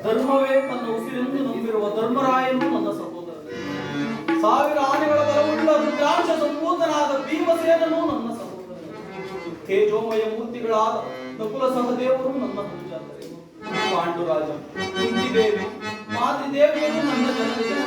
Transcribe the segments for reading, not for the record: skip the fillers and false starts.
ಧರ್ಮವೇ ತನ್ನ ಉಸಿರೆಂದು ನಂಬಿರುವ ಧರ್ಮರಾಯನು ನನ್ನ ಸಹೋದರ. ಸಾವಿರ ಆನೆಗಳ ಬಲವುಳ್ಳ ರುದ್ರಾಂಶ ಸಂಭೂತನಾದ ಭೀಮಸೇನನು ನನ್ನ ಸಹೋದರ. ತೇಜೋಮಯ ಮೂರ್ತಿಗಳಾದ ನಕುಲ ಸಹದೇವರು ನನ್ನ ಅನುಜಾತರು. ಪಾಂಡುರಾಜ, ಕುಂತಿದೇವಿ, ಮಾತೃದೇವಿಯನ್ನು ನನ್ನ ಜನರಿಗೆ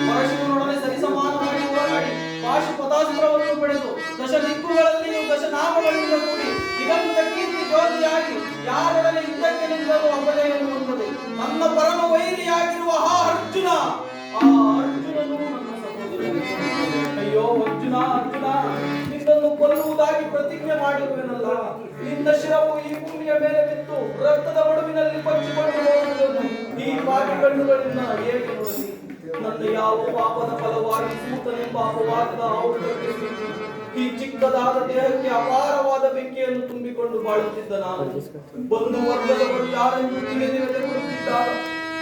ಪರಶುವನೊಡನೆ ಸರಿಸಮಾನವಾಗಿ ಹೋರಾಡಿ ಪಾಶುಪತಾಸ್ತ್ರವನ್ನು ಪಡೆದು ದಶ ದಿಕ್ಕುಗಳಲ್ಲಿಯೂ ದಶನಾಮಗಳಿಂದ ಕೂಡಿ ದಿಗಂತ ಕೀರ್ತಿ ಜ್ಯೋತಿಯಾಗಿ ಯಾರೊಡನೆ ಯುದ್ಧಕ್ಕೆ ನಿಂತರೂ ಅಪಜಯವನ್ನು ಹೊಂದದೆ ನನ್ನ ಪರಮ ವೈರಿಯಾಗಿರುವ ಅರ್ಜುನ, ಆ ಅರ್ಜುನನು ನನ್ನ ಸಹೋದರ. ಅಯ್ಯೋ ಅರ್ಜುನ, ಅರ್ಜುನ, ನಿನ್ನನ್ನು ಕೊಲ್ಲುವುದಾಗಿ ಪ್ರತಿಜ್ಞೆ ಮಾಡಿರುವೆನಲ್ಲ. ನಿನ್ನ ಶಿರವು ಈ ಭೂಮಿಯ ಮೇಲೆ ಬಿತ್ತು ರಕ್ತದ ಮಡುವಿನಲ್ಲಿ ಪಚ್ಚಿಕೊಂಡು ಹೋಗುವುದನ್ನು ಈ ಪಾಪಿ ಕಣ್ಣುಗಳಿಂದ ಹೇಗೆ ನೋಡಲಿ? ನನ್ನ ಯಾವ ಪಾಪದ ಫಲವಾಗಿ ಸೂತನೆಂಬ ಅಪವಾದದ ಆಹುತಕ್ಕೆ ಸಿಕ್ಕಿ ಈ ಚಿಕ್ಕದಾದ ದೇಹಕ್ಕೆ ಅಪಾರವಾದ ಬೆಂಕಿಯನ್ನು ತುಂಬಿಕೊಂಡು ಬಾಳುತ್ತಿದ್ದ ನಾನು ಬಂಧು ವರ್ಗದವರು ಯಾರೆಂದು ತಿಳಿದಿರದೆ ಕೊಡುತ್ತಿದ್ದಾರೆ.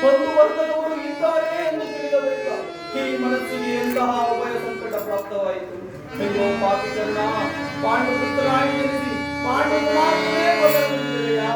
ಬಂಧು ವರ್ಗದವರು ಇದ್ದಾರೆ ಎಂದು ತಿಳಿಯಬೇಕ. ಈ ಮನಸ್ಸಿಗೆ ಎಂತಹ ಅಭಯ ಸಂಕಟ ಪ್ರಾಪ್ತವಾಯಿತು. ಅಯ್ಯೋ ಪಾಪಿ ಕರ್ಣ, ಪಾಂಡುಪುತ್ರನಾಗಿ ಜನಿಸಿ ಪಾಂಡು ಮಾತ್ರವೇ ಬದಲಿದೆಯಾ?